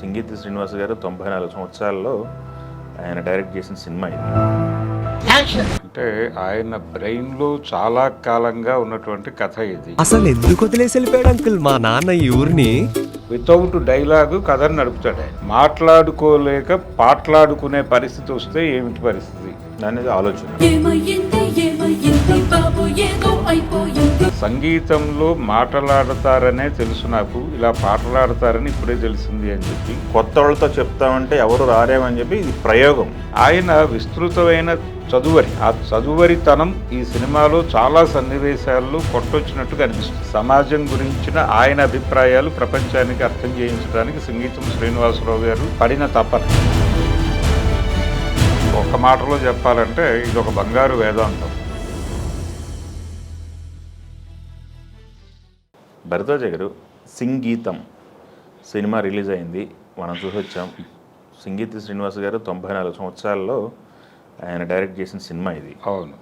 సింగీతి శ్రీనివాస్ గారు 94 సంవత్సరాల్లో ఆయన డైరెక్ట్ చేసిన సినిమా ఇది. అంటే ఆయన బ్రెయిన్లో చాలా కాలంగా ఉన్నటువంటి కథ ఇది. అసలు ఎందుకు వదిలేసి వెళ్ళిపోయాడు అంకుల్ మా నాన్న ఈ ఊరిని? వితౌట్ డైలాగు కథను నడుపుతాడు ఆయన. మాట్లాడుకోలేక పాటలాడుకునే పరిస్థితి వస్తే ఏమిటి పరిస్థితి అనేది ఆలోచన. సంగీతంలో మాటలాడతారనే తెలుసు నాకు, ఇలా పాటలాడతారని ఇప్పుడే తెలిసింది అని చెప్పి కొత్త వాళ్ళతో చెప్తామంటే ఎవరు రారేమని చెప్పి ఇది ప్రయోగం. ఆయన విస్తృతమైన చదువరి, ఆ చదువరితనం ఈ సినిమాలో చాలా సన్నివేశాల్లో కొట్టొచ్చినట్టు కనిపిస్తుంది. సమాజం గురించిన ఆయన అభిప్రాయాలు ప్రపంచానికి అర్థం చేయించడానికి సంగీతం శ్రీనివాసరావు గారు పడిన తపన. ఒక మాటలో చెప్పాలంటే ఇది ఒక బంగారు వేదాంతం. భరద్వాజ గారు, సంగీతం సినిమా రిలీజ్ అయింది, మనం చూసొచ్చాం. సింగీతి శ్రీనివాస్ గారు 94 సంవత్సరాల్లో ఆయన డైరెక్ట్ చేసిన సినిమా ఇది. అవును.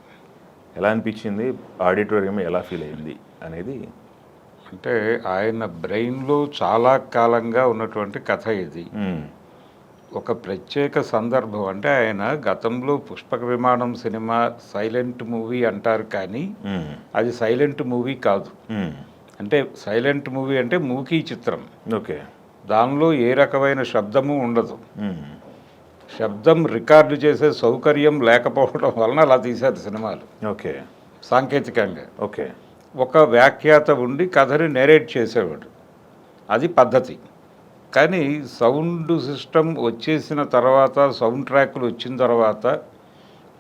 ఎలా అనిపించింది, ఆడిటోరియం ఎలా ఫీల్ అయింది అనేది? అంటే ఆయన బ్రెయిన్లో చాలా కాలంగా ఉన్నటువంటి కథ ఇది. ఒక ప్రత్యేక సందర్భం. అంటే ఆయన గతంలో పుష్పక విమానం సినిమా సైలెంట్ మూవీ అంటారు, కానీ అది సైలెంట్ మూవీ కాదు. అంటే సైలెంట్ మూవీ అంటే మూకీ చిత్రం. ఓకే. దానిలో ఏ రకమైన శబ్దము ఉండదు. శబ్దం రికార్డు చేసే సౌకర్యం లేకపోవడం వలన అలా తీశారు సినిమాలు. ఓకే. సాంకేతికంగా ఓకే. ఒక వ్యాఖ్యాత ఉండి కథని నేరేట్ చేసేవాడు, అది పద్ధతి. కానీ సౌండ్ సిస్టమ్ వచ్చేసిన తర్వాత, సౌండ్ ట్రాక్లు వచ్చిన తర్వాత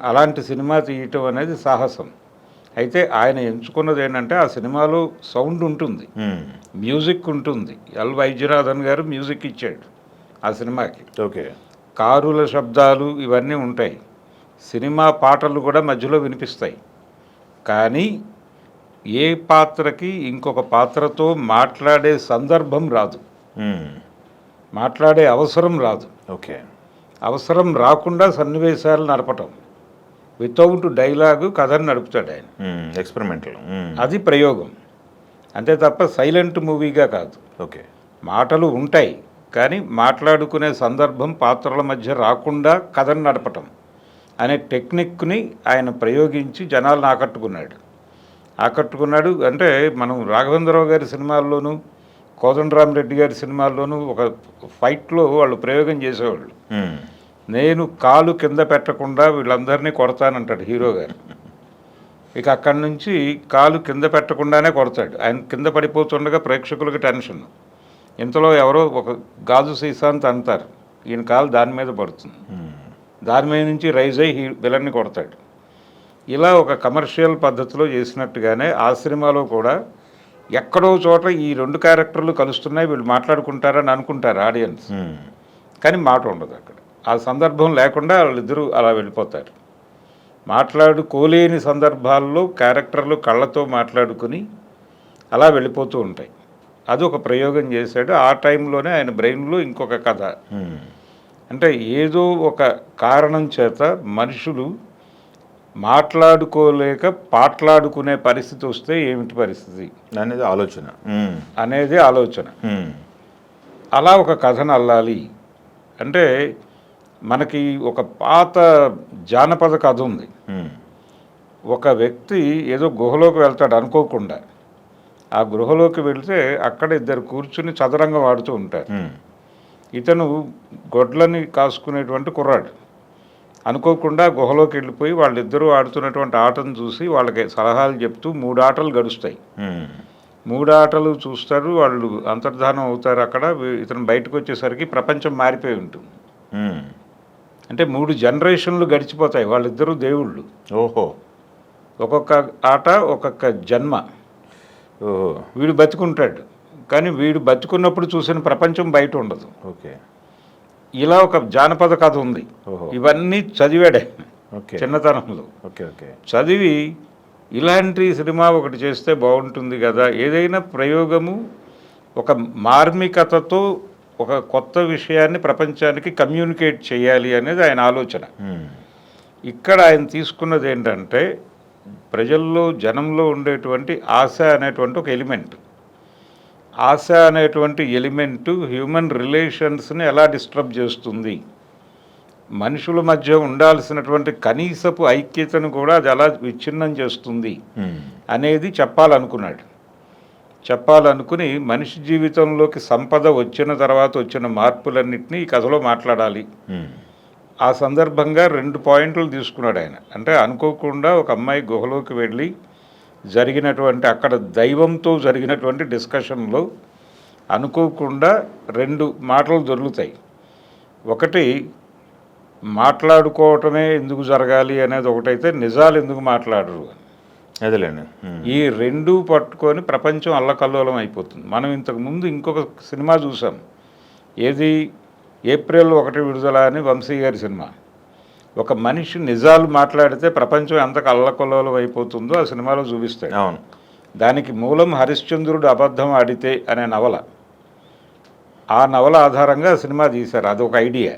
అలాంటి సినిమా తీయటం అనేది సాహసం. అయితే ఆయన ఎంచుకున్నది ఏంటంటే ఆ సినిమాలో సౌండ్ ఉంటుంది, మ్యూజిక్ ఉంటుంది. ఎల్ వైద్యనాథన్ గారు మ్యూజిక్ ఇచ్చాడు ఆ సినిమాకి. ఓకే. కారుల శబ్దాలు ఇవన్నీ ఉంటాయి, సినిమా పాటలు కూడా మధ్యలో వినిపిస్తాయి. కానీ ఏ పాత్రకి ఇంకొక పాత్రతో మాట్లాడే సందర్భం రాదు, మాట్లాడే అవసరం రాదు. ఓకే. అవసరం రాకుండా సన్నివేశాలు నడపటం, వితౌట్ డైలాగు కథను నడుపుతాడు ఆయన. ఎక్స్పెరిమెంటల్. అది ప్రయోగం, అంతే తప్ప సైలెంట్ మూవీగా కాదు. ఓకే. మాటలు ఉంటాయి కానీ మాట్లాడుకునే సందర్భం పాత్రల మధ్య రాకుండా కథను నడపటం అనే టెక్నిక్ని ఆయన ప్రయోగించి జనాలను ఆకట్టుకున్నాడు. అంటే మనం రాఘవేంద్రరావు గారి సినిమాల్లోనూ, కోదండరామిరెడ్డి గారి సినిమాల్లోనూ ఒక ఫైట్లో వాళ్ళు ప్రయోగం చేసేవాళ్ళు. నేను కాలు కింద పెట్టకుండా వీళ్ళందరినీ కొడతానంటాడు హీరో గారు. ఇక అక్కడి నుంచి కాలు కింద పెట్టకుండానే కొడతాడు. ఆయన కింద పడిపోతుండగా ప్రేక్షకులకి టెన్షన్. ఇంతలో ఎవరో ఒక గాజు సీసాంత్ అంటారు, ఈయన కాలు దాని మీద పడుతుంది, దాని మీద నుంచి రైజ్ అయ్యి విలన్ని కొడతాడు. ఇలా ఒక కమర్షియల్ పద్ధతిలో చేసినట్టుగానే ఆ సినిమాలో కూడా ఎక్కడో చోట ఈ రెండు క్యారెక్టర్లు కలుస్తున్నాయి, వీళ్ళు మాట్లాడుకుంటారని అనుకుంటారు ఆడియన్స్, కానీ మాట ఉండదు అక్కడ. ఆ సందర్భం లేకుండా వాళ్ళిద్దరూ అలా వెళ్ళిపోతారు. మాట్లాడుకోలేని సందర్భాల్లో క్యారెక్టర్లు కళ్ళతో మాట్లాడుకుని అలా వెళ్ళిపోతూ ఉంటాయి. అది ఒక ప్రయోగం చేశాడు. ఆ టైంలోనే ఆయన బ్రెయిన్లో ఇంకొక కథ. అంటే ఏదో ఒక కారణం చేత మనుషులు మాట్లాడుకోలేక పాటలాడుకునే పరిస్థితి వస్తే ఏమిటి పరిస్థితి అనేది ఆలోచన. అలా ఒక కథను అల్లాలి అంటే మనకి ఒక పాత జానపద కథ ఉంది. ఒక వ్యక్తి ఏదో గుహలోకి వెళ్తాడు అనుకోకుండా. ఆ గృహలోకి వెళ్తే అక్కడ ఇద్దరు కూర్చుని చదరంగం ఆడుతూ ఉంటారు. ఇతను గొడ్లని కాసుకునేటువంటి కుర్రాడు. అనుకోకుండా గుహలోకి వెళ్ళిపోయి వాళ్ళిద్దరూ ఆడుతున్నటువంటి ఆటను చూసి వాళ్ళకి సలహాలు చెప్తూ 3 ఆటలు గడుస్తాయి. 3 ఆటలు చూస్తారు, వాళ్ళు అంతర్ధానం అవుతారు. అక్కడ ఇతను బయటకు వచ్చేసరికి ప్రపంచం మారిపోయి ఉంటుంది. అంటే 3 జనరేషన్లు గడిచిపోతాయి, వాళ్ళిద్దరూ దేవుళ్ళు. ఓహో. ఒక్కొక్క ఆట ఒక్కొక్క జన్మ. వీడు బతుకుంటాడు, కానీ వీడు బతుకున్నప్పుడు చూసిన ప్రపంచం బయట ఉండదు. ఓకే. ఇలా ఒక జానపద కథ ఉంది. ఇవన్నీ చదివాడే చిన్నతనంలో. ఓకే. ఓకే. చదివి ఇలాంటి సినిమా ఒకటి చేస్తే బాగుంటుంది కదా, ఏదైనా ప్రయోగము ఒక మార్మికతతో ఒక కొత్త విషయాన్ని ప్రపంచానికి కమ్యూనికేట్ చేయాలి అనేది ఆయన ఆలోచన. ఇక్కడ ఆయన తీసుకున్నది ఏంటంటే ప్రజల్లో, జనంలో ఉండేటువంటి ఆశ అనేటువంటి ఒక ఎలిమెంట్. ఆశ అనేటువంటి ఎలిమెంటు హ్యూమన్ రిలేషన్స్ని ఎలా డిస్టర్బ్ చేస్తుంది, మనుషుల మధ్య ఉండాల్సినటువంటి కనీసపు ఐక్యతను కూడా అది ఎలా విచ్ఛిన్నం చేస్తుంది అనేది చెప్పాలనుకుని మనిషి జీవితంలోకి సంపద వచ్చిన తర్వాత వచ్చిన మార్పులన్నింటినీ ఈ కథలో మాట్లాడాలి. ఆ సందర్భంగా 2 పాయింట్లు తీసుకున్నాడు ఆయన. అంటే అనుకోకుండా ఒక అమ్మాయి గుహలోకి వెళ్ళి జరిగినటువంటి అక్కడ దైవంతో జరిగినటువంటి డిస్కషన్లో అనుకోకుండా 2 మాటలు దొరుకుతాయి. ఒకటి మాట్లాడుకోవటమే ఎందుకు జరగాలి అనేది ఒకటైతే, నిజాలు ఎందుకు మాట్లాడరు అదేలేండి. ఈ 2 పట్టుకొని ప్రపంచం అల్లకల్లోలం అయిపోతుంది. మనం ఇంతకుముందు ఇంకొక సినిమా చూసాం, ఏది ఏప్రిల్ 1 విడుదల అని వంశీ గారి సినిమా. ఒక మనిషి నిజాలు మాట్లాడితే ప్రపంచం ఎంత అల్లకల్లోలం అయిపోతుందో ఆ సినిమాలో చూపిస్తాడు. అవును. దానికి మూలం హరిశ్చంద్రుడు అబద్ధం ఆడితే అనే నవల. ఆ నవల ఆధారంగా సినిమా తీశారు. అదొక ఐడియా.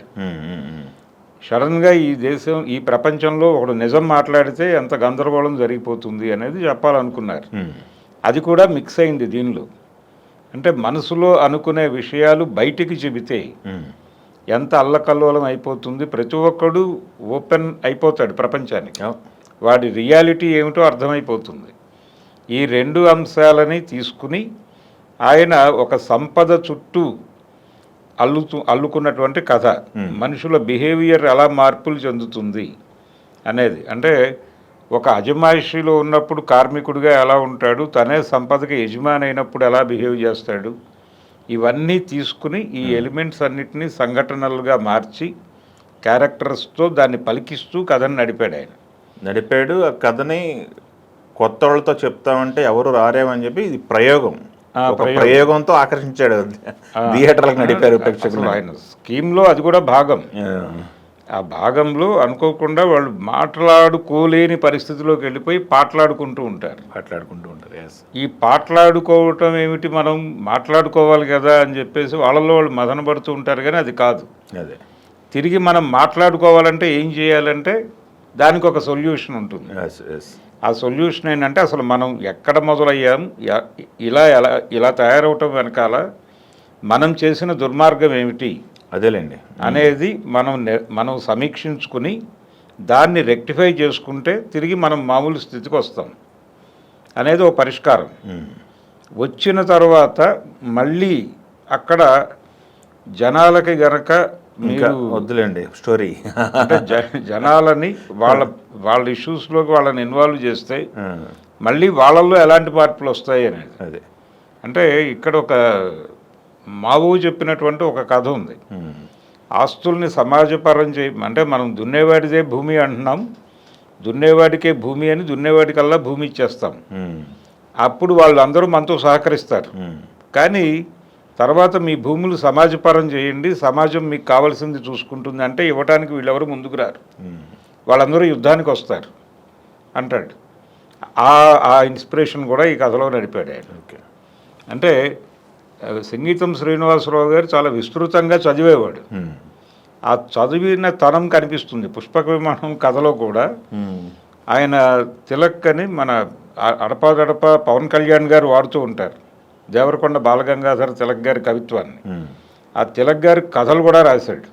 సడన్గా ఈ ప్రపంచంలో ఒకడు నిజం మాట్లాడితే ఎంత గందరగోళం జరిగిపోతుంది అనేది చెప్పాలనుకున్నారు. అది కూడా మిక్స్ అయింది దీనిలో. అంటే మనసులో అనుకునే విషయాలు బయటికి చెబితే ఎంత అల్లకల్లోలం అయిపోతుంది. ప్రతి ఒక్కడు ఓపెన్ అయిపోతాడు ప్రపంచానికి, వాడి రియాలిటీ ఏమిటో అర్థమైపోతుంది. ఈ 2 అంశాలని తీసుకుని ఆయన ఒక సంపద చుట్టూ అల్లుకున్నటువంటి కథ. మనుషుల బిహేవియర్ ఎలా మార్పులు చెందుతుంది అనేది. అంటే ఒక అజమాయిషీలో ఉన్నప్పుడు కార్మికుడిగా ఎలా ఉంటాడు, తనే సంపదకి యజమాని అయినప్పుడు ఎలా బిహేవ్ చేస్తాడు, ఇవన్నీ తీసుకుని ఈ ఎలిమెంట్స్ అన్నిటినీ సంఘటనలుగా మార్చి క్యారెక్టర్స్తో దాన్ని పలికిస్తూ కథను నడిపాడు. ఆ కథని కొత్త వాళ్ళతో చెప్తామంటే ఎవరు రారేమని చెప్పి ఇది ప్రయోగంతో ఆకర్షించాడు. థియేటర్లకు నడిపారు ప్రేక్షకులు. ఆయన స్కీమ్లో అది కూడా భాగం. ఆ భాగంలో అనుకోకుండా వాళ్ళు మాట్లాడుకోలేని పరిస్థితిలోకి వెళ్ళిపోయి పాటలాడుకుంటూ ఉంటారు. ఈ పాటలాడుకోవటం ఏమిటి, మనం మాట్లాడుకోవాలి కదా అని చెప్పేసి వాళ్ళలో వాళ్ళు మదన పడుతూ ఉంటారు. కానీ అది కాదు. అదే తిరిగి మనం మాట్లాడుకోవాలంటే ఏం చేయాలంటే దానికి ఒక సొల్యూషన్ ఉంటుంది. ఆ సొల్యూషన్ ఏంటంటే అసలు మనం ఎక్కడ మొదలయ్యాం, ఇలా తయారవటం వెనకాల మనం చేసిన దుర్మార్గం ఏమిటి అదేలేండి అనేది మనం సమీక్షించుకుని దాన్ని రెక్టిఫై చేసుకుంటే తిరిగి మనం మామూలు స్థితికి వస్తాం అనేది ఒక పరిష్కారం. వచ్చిన తర్వాత మళ్ళీ అక్కడ జనాలకి గనక మీరు వద్దులేండి స్టోరీ, అంటే జనాలని వాళ్ళ ఇష్యూస్లోకి వాళ్ళని ఇన్వాల్వ్ చేస్తే మళ్ళీ వాళ్ళల్లో ఎలాంటి మార్పులు వస్తాయి అనేది. అదే అంటే ఇక్కడ ఒక మావో చెప్పినటువంటి ఒక కథ ఉంది. ఆస్తుల్ని సమాజపరం అంటే మనం దున్నేవాడిదే భూమి అంటున్నాం, దున్నేవాడికే భూమి అని దున్నేవాడికల్లా భూమి ఇచ్చేస్తాం. అప్పుడు వాళ్ళందరూ మనతో సహకరిస్తారు. కానీ తర్వాత మీ భూములు సమాజపరం చేయండి, సమాజం మీకు కావాల్సింది చూసుకుంటుంది అంటే ఇవ్వడానికి వీళ్ళెవరు ముందుకు రారు, వాళ్ళందరూ యుద్ధానికి వస్తారు అంటాడు. ఆ ఇన్స్పిరేషన్ కూడా ఈ కథలో నడిపాడు ఆయన. అంటే సంగీతం శ్రీనివాసరావు గారు చాలా విస్తృతంగా చదివేవాడు. ఆ చదివిన తనం కనిపిస్తుంది. పుష్పక విమానం కథలో కూడా ఆయన తిలక్ అని మన అడపాదడప పవన్ కళ్యాణ్ గారు వాడుతూ ఉంటారు దేవరకొండ బాలగంగాధర తిలక్ గారి కవిత్వాన్ని. ఆ తిలక్ గారి కథలు కూడా రాశాడు.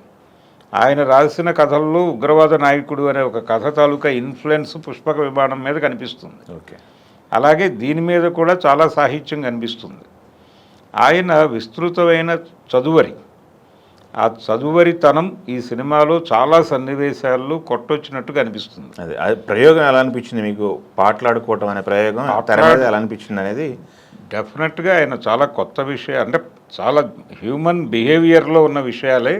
ఆయన రాసిన కథల్లో ఉగ్రవాద నాయకుడు అనే ఒక కథ తాలూకా ఇన్ఫ్లుయెన్స్ పుష్పక విమానం మీద కనిపిస్తుంది. అలాగే దీని మీద కూడా చాలా సాహిత్యం కనిపిస్తుంది. ఆయన విస్తృతమైన చదువరి. ఆ చదువరితనం ఈ సినిమాలో చాలా సన్నివేశాల్లో కొట్టొచ్చినట్టుగా అనిపిస్తుంది. అది ప్రయోగం ఎలా అనిపించింది మీకు? పాటలాడుకోవటం అనే ప్రయోగం ఎలా అనిపించింది అనేది డెఫినెట్గా ఆయన చాలా కొత్త విషయం, అంటే చాలా హ్యూమన్ బిహేవియర్లో ఉన్న విషయాలే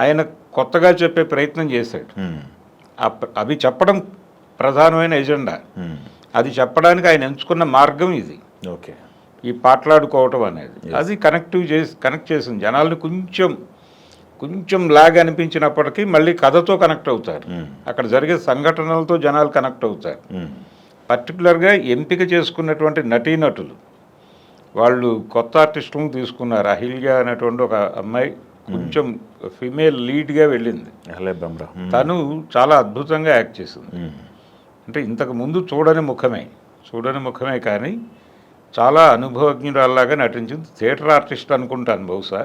ఆయన కొత్తగా చెప్పే ప్రయత్నం చేశాడు. అవి చెప్పడం ప్రధానమైన ఎజెండా. అది చెప్పడానికి ఆయన ఎంచుకున్న మార్గం ఇది. ఈ పాటలాడుకోవటం అనేది అది కనెక్ట్ చేసింది జనాల్ని. కొంచెం లాగ్ అనిపించినప్పటికీ మళ్ళీ కథతో కనెక్ట్ అవుతారు. అక్కడ జరిగే సంఘటనలతో జనాలు కనెక్ట్ అవుతారు. పర్టికులర్గా ఎంపిక చేసుకున్నటువంటి నటీనటులు వాళ్ళు కొత్త ఆర్టిస్టులను తీసుకున్నారు. అహిల్య అనేటువంటి ఒక అమ్మాయి కొంచెం ఫిమేల్ లీడ్గా వెళ్ళింది. తను చాలా అద్భుతంగా యాక్ట్ చేసింది. అంటే ఇంతకు ముందు చూడని ముఖమే కానీ చాలా అనుభవజ్ఞురాల్లాగా నటించింది. థియేటర్ ఆర్టిస్ట్ అనుకుంటాను బహుశా.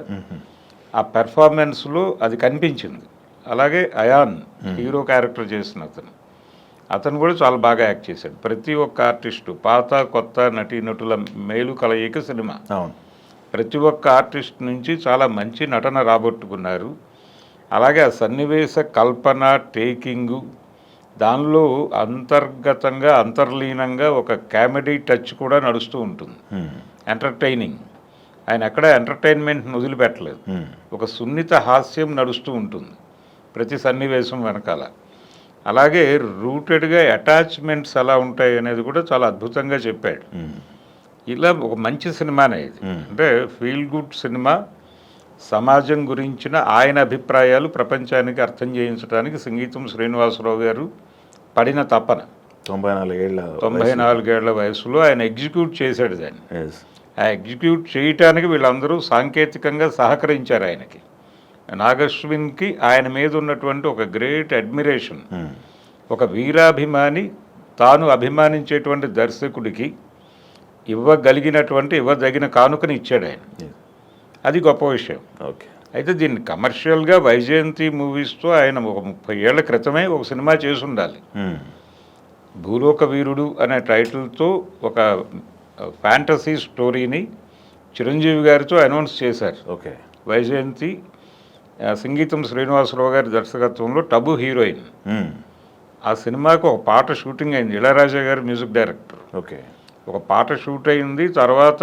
ఆ పెర్ఫార్మెన్స్లో అది కనిపించింది. అలాగే అయాన్ హీరో క్యారెక్టర్ చేసిన అతను కూడా చాలా బాగా యాక్ట్ చేశాడు. ప్రతి ఒక్క ఆర్టిస్టు పాత కొత్త నటీనటుల మేలు కలయిక సినిమా. అవును, ప్రతి ఒక్క ఆర్టిస్ట్ నుంచి చాలా మంచి నటన రాబట్టుకున్నారు. అలాగే ఆ సన్నివేశ కల్పన, టేకింగు, దానిలో అంతర్గతంగా అంతర్లీనంగా ఒక కామెడీ టచ్ కూడా నడుస్తూ ఉంటుంది. ఎంటర్టైనింగ్, ఆయన ఎక్కడ ఎంటర్టైన్మెంట్ని వదిలిపెట్టలేదు. ఒక సున్నిత హాస్యం నడుస్తూ ఉంటుంది ప్రతి సన్నివేశం వెనకాల. అలాగే రూటెడ్గా అటాచ్మెంట్స్ ఎలా ఉంటాయి అనేది కూడా చాలా అద్భుతంగా చెప్పాడు. ఇలా ఒక మంచి సినిమానే ఇది. అంటే ఫీల్ గుడ్ సినిమా, సమాజం గురించిన ఆయన అభిప్రాయాలు ప్రపంచానికి అర్థం చేయించడానికి సంగీతం శ్రీనివాసరావు గారు పడిన తపన. 94 ఏళ్ల వయసులో ఆయన ఎగ్జిక్యూట్ చేశాడు దాన్ని. ఆ ఎగ్జిక్యూట్ చేయటానికి వీళ్ళందరూ సాంకేతికంగా సహకరించారు ఆయనకి. నాగశ్విన్కి ఆయన మీద ఉన్నటువంటి ఒక గ్రేట్ అడ్మిరేషన్, ఒక వీరాభిమాని తాను అభిమానించేటువంటి దర్శకుడికి ఇవ్వదగిన కానుకని ఇచ్చాడు ఆయన. అది గొప్ప విషయం. ఓకే. అయితే దీన్ని కమర్షియల్గా వైజయంతి మూవీస్తో ఆయన ఒక 30 ఏళ్ల క్రితమే ఒక సినిమా చేసి ఉండాలి. భూలోక వీరుడు అనే టైటిల్తో ఒక ఫ్యాంటసీ స్టోరీని చిరంజీవి గారితో అనౌన్స్ చేశారు. ఓకే. వైజయంతి సంగీతం శ్రీనివాసరావు గారి దర్శకత్వంలో టబు హీరోయిన్. ఆ సినిమాకు ఒక పాట షూటింగ్ అయింది. ఇళయరాజా గారు మ్యూజిక్ డైరెక్టర్. ఓకే. ఒక పాట షూట్ అయింది. తర్వాత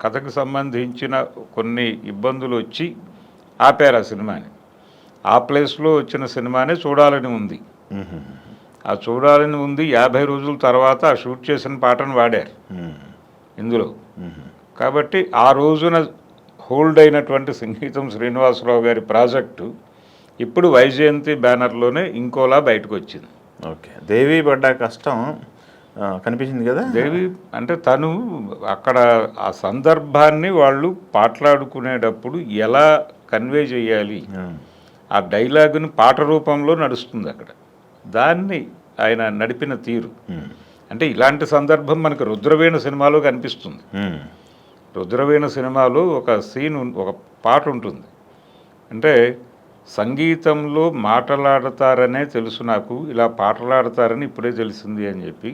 కథకు సంబంధించిన కొన్ని ఇబ్బందులు వచ్చి ఆపారు ఆ సినిమాని. ఆ ప్లేస్లో వచ్చిన సినిమానే చూడాలని ఉంది. ఆ చూడాలని ఉంది 50 రోజుల తర్వాత ఆ షూట్ చేసిన పాటను వాడారు ఇందులో. కాబట్టి ఆ రోజున హోల్డ్ అయినటువంటి సంగీతం శ్రీనివాసరావు గారి ప్రాజెక్టు ఇప్పుడు వైజయంతి బ్యానర్లోనే ఇంకోలా బయటకు వచ్చింది. ఓకే. దేవి పడ్డ కష్టం కనిపించింది కదా. దేవి అంటే తను అక్కడ ఆ సందర్భాన్ని వాళ్ళు పాటలాడుకునేటప్పుడు ఎలా కన్వే చేయాలి, ఆ డైలాగుని పాట రూపంలో నడుస్తుంది అక్కడ. దాన్ని ఆయన నడిపిన తీరు అంటే ఇలాంటి సందర్భం మనకు రుద్రవీణ సినిమాలో కనిపిస్తుంది. రుద్రవీణ సినిమాలో ఒక సీన్, ఒక పాట ఉంటుంది. అంటే సంగీతంలో మాటలాడతారనే తెలుసు నాకు, ఇలా పాటలాడతారని ఇప్పుడే తెలిసింది అని చెప్పి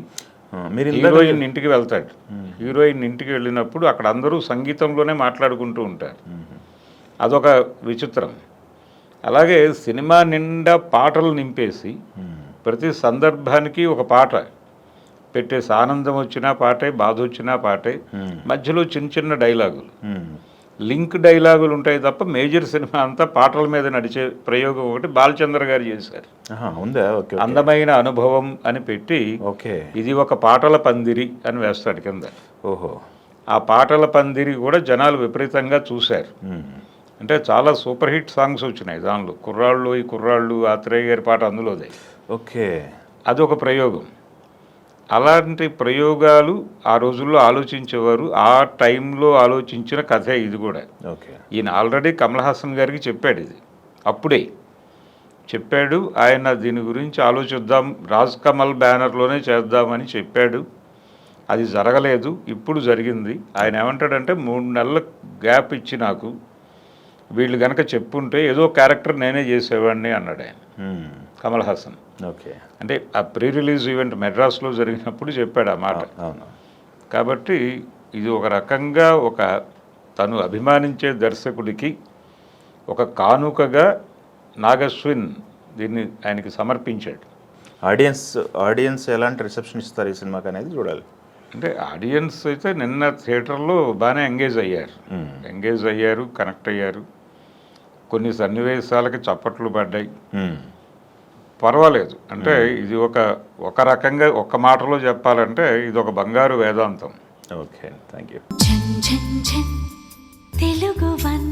హీరోయిన్ ఇంటికి వెళ్తాడు. హీరోయిన్ ఇంటికి వెళ్ళినప్పుడు అక్కడ అందరూ సంగీతంలోనే మాట్లాడుకుంటూ ఉంటారు. అదొక విచిత్రం. అలాగే సినిమా నిండా పాటలు నింపేసి ప్రతి సందర్భానికి ఒక పాట పెట్టేసి, ఆనందం వచ్చినా పాటే, బాధ వచ్చినా పాటే, మధ్యలో చిన్న చిన్న డైలాగులు, లింక్ డైలాగులు ఉంటాయి తప్ప మేజర్ సినిమా అంతా పాటల మీద నడిచే ప్రయోగం ఒకటి బాలచంద్ర గారు చేశారు. అందమైన అనుభవం అని పెట్టి ఇది ఒక పాటల పందిరి అని వేస్తాడు కింద. ఓహో. ఆ పాటల పందిరి కూడా జనాలు విపరీతంగా చూశారు. అంటే చాలా సూపర్ హిట్ సాంగ్స్ వచ్చినాయి దానిలో. కుర్రాళ్ళు ఈ కుర్రాళ్ళు, ఆత్రేయ గారి పాట అందులోదే. ఓకే. అదొక ప్రయోగం. అలాంటి ప్రయోగాలు ఆ రోజుల్లో ఆలోచించేవారు. ఆ టైంలో ఆలోచించిన కథే ఇది కూడా. ఓకే. ఈయన ఆల్రెడీ కమల్ హాసన్ గారికి చెప్పాడు, ఇది అప్పుడే చెప్పాడు. ఆయన దీని గురించి ఆలోచిద్దాం, రాజ్ కమల్ బ్యానర్లోనే చేద్దామని చెప్పాడు. అది జరగలేదు, ఇప్పుడు జరిగింది. ఆయన ఏమంటాడంటే 3 నెలల గ్యాప్ ఇచ్చి నాకు వీళ్ళు కనుక చెప్పుంటే ఏదో క్యారెక్టర్ నేనే చేసేవాడిని అన్నాడు ఆయన, కమల్ హాసన్. ఓకే. అంటే ఆ ప్రీ రిలీజ్ ఈవెంట్ మెడ్రాస్లో జరిగినప్పుడు చెప్పాడు ఆ మాట. కాబట్టి ఇది ఒక రకంగా ఒక తను అభిమానించే దర్శకుడికి ఒక కానుకగా నాగశ్విన్ దీన్ని ఆయనకి సమర్పించాడు. ఆడియన్స్ ఎలాంటి రిసెప్షన్ ఇస్తారు ఈ సినిమాకి అనేది చూడాలి. అంటే ఆడియన్స్ అయితే నిన్న థియేటర్లో బాగానే ఎంగేజ్ అయ్యారు, కనెక్ట్ అయ్యారు. కొన్ని సన్నివేశాలకి చప్పట్లు పడ్డాయి. పర్వాలేదు. అంటే ఇది ఒక రకంగా ఒక్క మాటలో చెప్పాలంటే ఇది ఒక బంగారు వేదాంతం. Okay, thank you. Telugu one